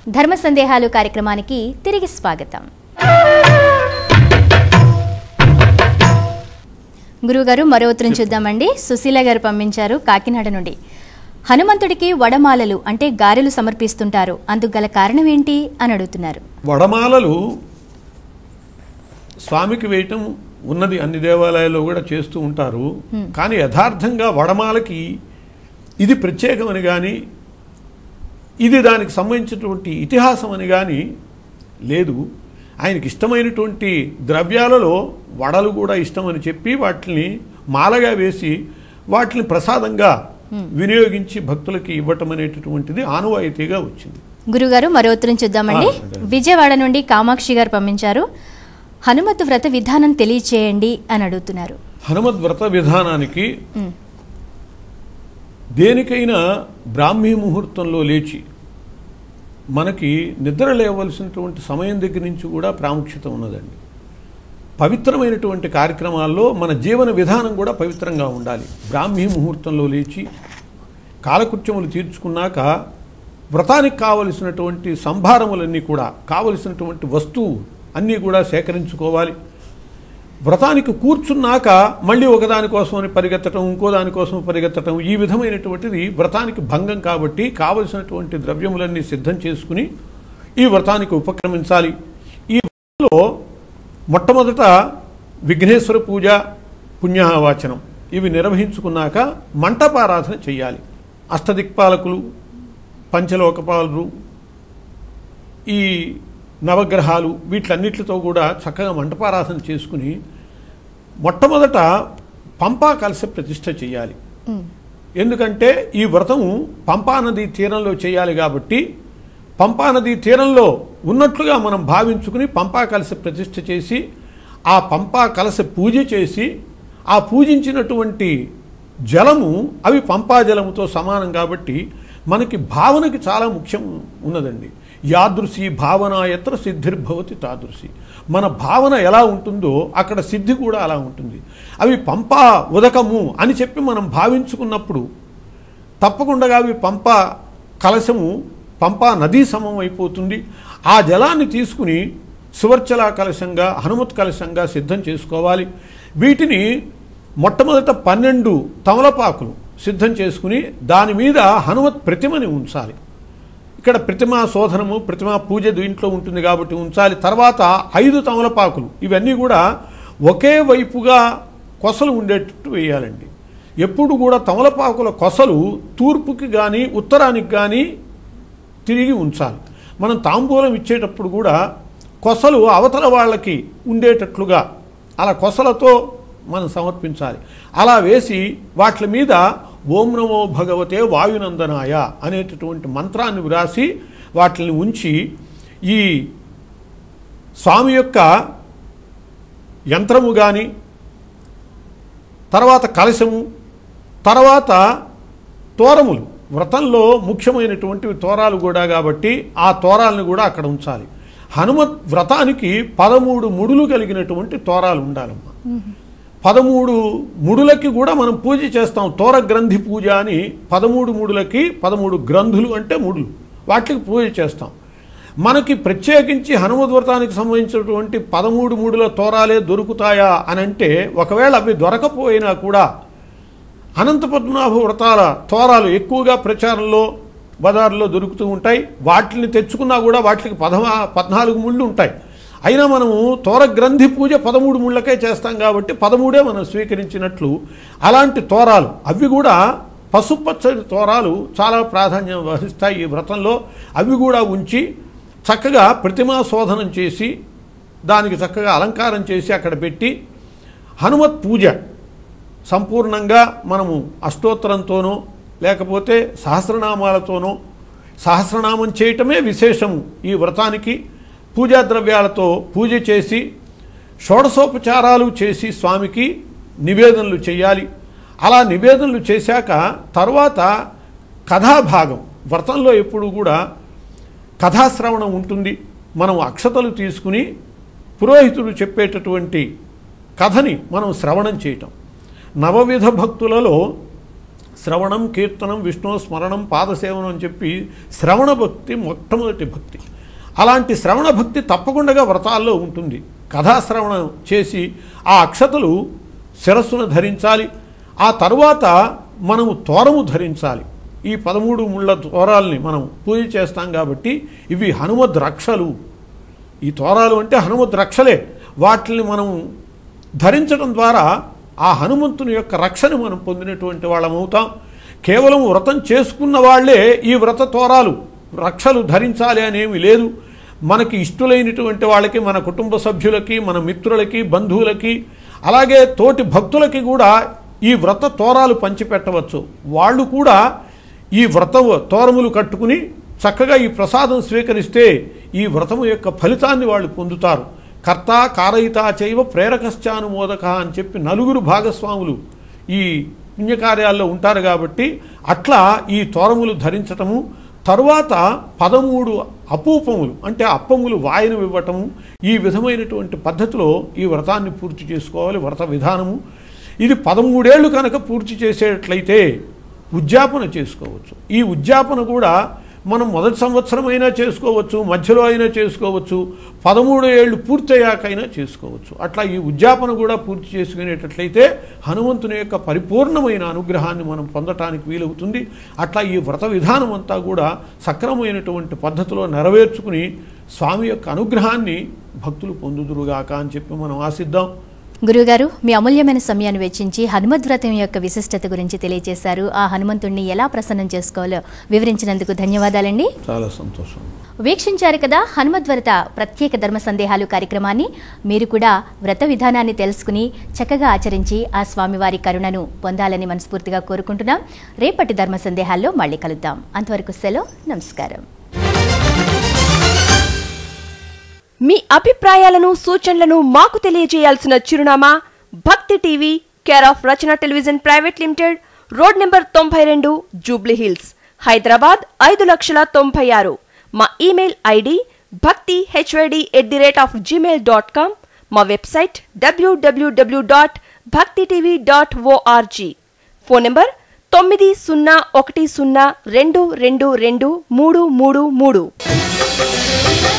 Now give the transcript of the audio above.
ధర్మ సందేహాలు కార్యక్రమానికి తిరిగి స్వాగతం. గురువుగారు మరో ఉత్తరం చూద్దామండి. సుశీల గారు పంపించారు కాకినాడ నుండి. హనుమంతుడికి వడమాలలు అంటే గారెలు సమర్పిస్తుంటారు, అందుకు గల కారణం ఏంటి అని అడుగుతున్నారు. వడమాలలు స్వామికి వేయటం ఉన్నది, అన్ని దేవాలయాల్లో కూడా చేస్తూ ఉంటారు. కానీ యథార్థంగా వడమాలకి ఇది ప్రత్యేకమని కానీ ఇది దానికి సంబంధించినటువంటి ఇతిహాసం అని కానీ లేదు. ఆయనకి ఇష్టమైనటువంటి ద్రవ్యాలలో వడలు కూడా ఇష్టమని చెప్పి వాటిని మాలగా వేసి వాటిని ప్రసాదంగా వినియోగించి భక్తులకి ఇవ్వటం అనేటటువంటిది ఆనవాయితీగా వచ్చింది. గురుగారు మరో ఉత్తరం చూద్దామండి. విజయవాడ నుండి కామాక్షి గారు పంపించారు. హనుమత్ వ్రత విధానం తెలియచేయండి అని అడుగుతున్నారు. హనుమత్ వ్రత విధానానికి దేనికైనా బ్రాహ్మీ ముహూర్తంలో లేచి మనకి నిద్ర లేవలసినటువంటి సమయం దగ్గర నుంచి కూడా ప్రాముఖ్యత ఉన్నదండి. పవిత్రమైనటువంటి కార్యక్రమాల్లో మన జీవన విధానం కూడా పవిత్రంగా ఉండాలి. బ్రాహ్మీ ముహూర్తంలో లేచి కాలకృత్యములు తీర్చుకున్నాక వ్రతానికి కావలసినటువంటి సంభారములన్నీ కూడా కావలసినటువంటి వస్తువు అన్నీ కూడా సేకరించుకోవాలి. వ్రతానికి కూర్చున్నాక మళ్ళీ ఒకదానికోసమని పరిగెత్తటం, ఇంకో దానికోసం పరిగెత్తటం, ఈ విధమైనటువంటిది వ్రతానికి భంగం. కాబట్టి కావలసినటువంటి ద్రవ్యములన్నీ సిద్ధం చేసుకుని ఈ వ్రతానికి ఉపక్రమించాలి. ఈ వ్రతంలో మొట్టమొదట విఘ్నేశ్వర పూజ, పుణ్యవాచనం ఇవి నిర్వహించుకున్నాక మంటపారాధన చేయాలి. అష్టదిక్పాలకులు, పంచలోకపాలు, ఈ నవగ్రహాలు వీటిలన్నిటితో కూడా చక్కగా మంటపారాధన చేసుకుని మొట్టమొదట పంపా కలశ ప్రతిష్ఠ చేయాలి. ఎందుకంటే ఈ వ్రతము పంపానదీ తీరంలో చేయాలి కాబట్టి పంపానదీ తీరంలో ఉన్నట్లుగా మనం భావించుకుని పంపా కలశ ప్రతిష్ఠ చేసి ఆ పంపా కలశ పూజ చేసి ఆ పూజించినటువంటి జలము అవి పంపా జలముతో సమానం. కాబట్టి మనకి భావనకి చాలా ముఖ్యం ఉన్నదండి. యాదృశి భావన ఎత్ర సిద్ధిర్భవతి తాదృశి. మన భావన ఎలా ఉంటుందో అక్కడ సిద్ధి కూడా అలా ఉంటుంది. అవి పంపా ఉదకము అని చెప్పి మనం భావించుకున్నప్పుడు తప్పకుండా అవి పంపా కలశము పంపా నదీ సమం అయిపోతుంది. ఆ జలాన్ని తీసుకుని సువర్చల కలశంగా, హనుమత్ కలశంగా సిద్ధం చేసుకోవాలి. వీటిని మొట్టమొదట 12 తమలపాకులు సిద్ధం చేసుకుని దాని మీద హనుమత్ ప్రతిమని ఉంచాలి. ఇక్కడ ప్రతిమా శోధనము, ప్రతిమా పూజ దీంట్లో ఉంటుంది కాబట్టి ఉంచాలి. తర్వాత 5 తమలపాకులు ఇవన్నీ కూడా ఒకే వైపుగా కొసలు ఉండేటట్టు వేయాలండి. ఎప్పుడు కూడా తమలపాకుల కొసలు తూర్పుకి కానీ ఉత్తరానికి కానీ తిరిగి ఉంచాలి. మనం తాంబూలం ఇచ్చేటప్పుడు కూడా కొసలు అవతల వాళ్ళకి ఉండేటట్లుగా అలా కొసలతో మనం సమర్పించాలి. అలా వేసి వాటి మీద ఓం నమో భగవతే వాయునందనాయ అనేటటువంటి మంత్రాన్ని వ్రాసి వాటిని ఉంచి ఈ స్వామి యొక్క యంత్రము కానీ, తర్వాత కలశము, తర్వాత తోరములు, వ్రతంలో ముఖ్యమైనటువంటివి తోరాలు కూడా కాబట్టి ఆ తోరాలను కూడా అక్కడ ఉంచాలి. హనుమత్ వ్రతానికి 13 ముడులు కలిగినటువంటి తోరాలు ఉండాలమ్మా. 13 ముడులకి కూడా మనం పూజ చేస్తాం. తోర గ్రంథి పూజ అని 13 ముడులకి 13 గ్రంథులు అంటే ముడులు, వాటికి పూజ చేస్తాం. మనకి ప్రత్యేకించి హనుమద్ వ్రతానికి సంబంధించినటువంటి 13 ముడుల తోరాలే దొరుకుతాయా అని అంటే ఒకవేళ అవి దొరకపోయినా కూడా అనంత పద్మనాభ వ్రతాల తోరాలు ఎక్కువగా ప్రచారంలో బజార్లో దొరుకుతూ ఉంటాయి. వాటిని తెచ్చుకున్నా కూడా వాటికి 14 ముళ్ళు ఉంటాయి. అయినా మనము తోర గ్రంథి పూజ 13 ముళ్ళకే చేస్తాం కాబట్టి 13 మనం స్వీకరించినట్లు. అలాంటి తోరాలు అవి కూడా పసుపచ్చని తోరాలు చాలా ప్రాధాన్యం వహిస్తాయి ఈ వ్రతంలో. అవి కూడా ఉంచి చక్కగా ప్రతిమా శోధనం చేసి దానికి చక్కగా అలంకారం చేసి అక్కడ పెట్టి హనుమత్ పూజ సంపూర్ణంగా మనము అష్టోత్తరంతోనో లేకపోతే సహస్రనామాలతోనో, సహస్రనామం చేయటమే విశేషము ఈ వ్రతానికి. పూజా ద్రవ్యాలతో పూజ చేసి షోడశోపచారాలు చేసి స్వామికి నివేదనలు చేయాలి. అలా నివేదనలు చేశాక తర్వాత కథాభాగం, వ్రతంలో ఎప్పుడు కూడా కథాశ్రవణం ఉంటుంది. మనం అక్షతలు తీసుకుని పురోహితుడు చెప్పేటటువంటి కథని మనం శ్రవణం చేయటం. నవవిధ భక్తులలో శ్రవణం, కీర్తనం, విష్ణు స్మరణం, పాదసేవనం అని చెప్పి శ్రవణ భక్తి మొట్టమొదటి భక్తి. అలాంటి శ్రవణ భక్తి తప్పకుండా వ్రతాల్లో ఉంటుంది. కథాశ్రవణం చేసి ఆ అక్షతలు శిరస్సును ధరించాలి. ఆ తర్వాత మనము తోరము ధరించాలి. ఈ 13 ముళ్ళ తోరాల్ని మనం పూజ చేస్తాం కాబట్టి ఇవి హనుమద్ రక్షలు. ఈ తోరాలు అంటే హనుమద్ రక్షలే. వాటిని మనం ధరించడం ద్వారా ఆ హనుమంతుని యొక్క రక్షను మనం పొందినటువంటి వాళ్ళం అవుతాం. కేవలం వ్రతం చేసుకున్న వాళ్లే ఈ వ్రత తోరాలు రక్షలు ధరించాలి అనేమి లేదు. మనకి ఇష్టలైనటువంటి వాళ్ళకి, మన కుటుంబ సభ్యులకి, మన మిత్రులకి, బంధువులకి, అలాగే తోటి భక్తులకి కూడా ఈ వ్రత తోరాలు పంచిపెట్టవచ్చు. వాళ్ళు కూడా ఈ వ్రత తోరములు కట్టుకుని చక్కగా ఈ ప్రసాదం స్వీకరిస్తే ఈ వ్రతము యొక్క ఫలితాన్ని వాళ్ళు పొందుతారు. కర్త కారయిత చైవ ప్రేరకశ్చానుమోదక అని చెప్పి 4 భాగస్వాములు ఈ పుణ్యకార్యాల్లో ఉంటారు కాబట్టి అట్లా ఈ తోరములు ధరించటము, తరువాత 13 అపూపములు అంటే అప్పములు వాయనం ఇవ్వటము, ఈ విధమైనటువంటి పద్ధతిలో ఈ వ్రతాన్ని పూర్తి చేసుకోవాలి. వ్రత విధానము ఇది 13 ఏళ్ళు కనుక పూర్తి చేసేట్లయితే ఉద్యాపన చేసుకోవచ్చు. ఈ ఉద్యాపన కూడా మనం మొదటి సంవత్సరం అయినా చేసుకోవచ్చు, మధ్యలో అయినా చేసుకోవచ్చు, 13 ఏళ్ళు పూర్తయ్యాకైనా చేసుకోవచ్చు. అట్లా ఈ ఉద్యాపన కూడా పూర్తి చేసుకునేటట్లయితే హనుమంతుని యొక్క పరిపూర్ణమైన అనుగ్రహాన్ని మనం పొందటానికి వీలవుతుంది. అట్లా ఈ వ్రత విధానం అంతా కూడా సక్రమైనటువంటి పద్ధతిలో నెరవేర్చుకుని స్వామి యొక్క అనుగ్రహాన్ని భక్తులు పొందుదురుగాక అని చెప్పి మనం ఆశిద్దాం. గురుగారు, మీ అమూల్యమైన సమయాన్ని వెచ్చించి హనుమద్ వ్రతం యొక్క విశిష్టత గురించి తెలియజేశారు. ఆ హనుమంతుణ్ణి ఎలా ప్రసన్నం చేసుకోవాలో వివరించినందుకు ధన్యవాదాలండి. చాలా సంతోషం. వీక్షించారు కదా హనుమద్ వ్రత ప్రత్యేక ధర్మ సందేహాలు కార్యక్రమాన్ని. మీరు కూడా వ్రత విధానాన్ని తెలుసుకుని చక్కగా ఆచరించి ఆ స్వామివారి కరుణను పొందాలని మనస్ఫూర్తిగా కోరుకుంటున్నాం. రేపటి ధర్మ సందేహాల్లో మళ్ళీ కలుద్దాం. అంతవరకు సెలవు. నమస్కారం. మీ అభిప్రాయాలను, సూచనలను మాకు తెలియజేయాల్సిన చిరునామా భక్తి TV, care of Rachana television private limited, road number 92, Jubilee hills, Hyderabad 5,96,000. మా ఇమెయిల్ ఐడి bhaktihyd@gmail.com. మా వెబ్సైట్ www.bhaktitv.org. Phone number 9010222333.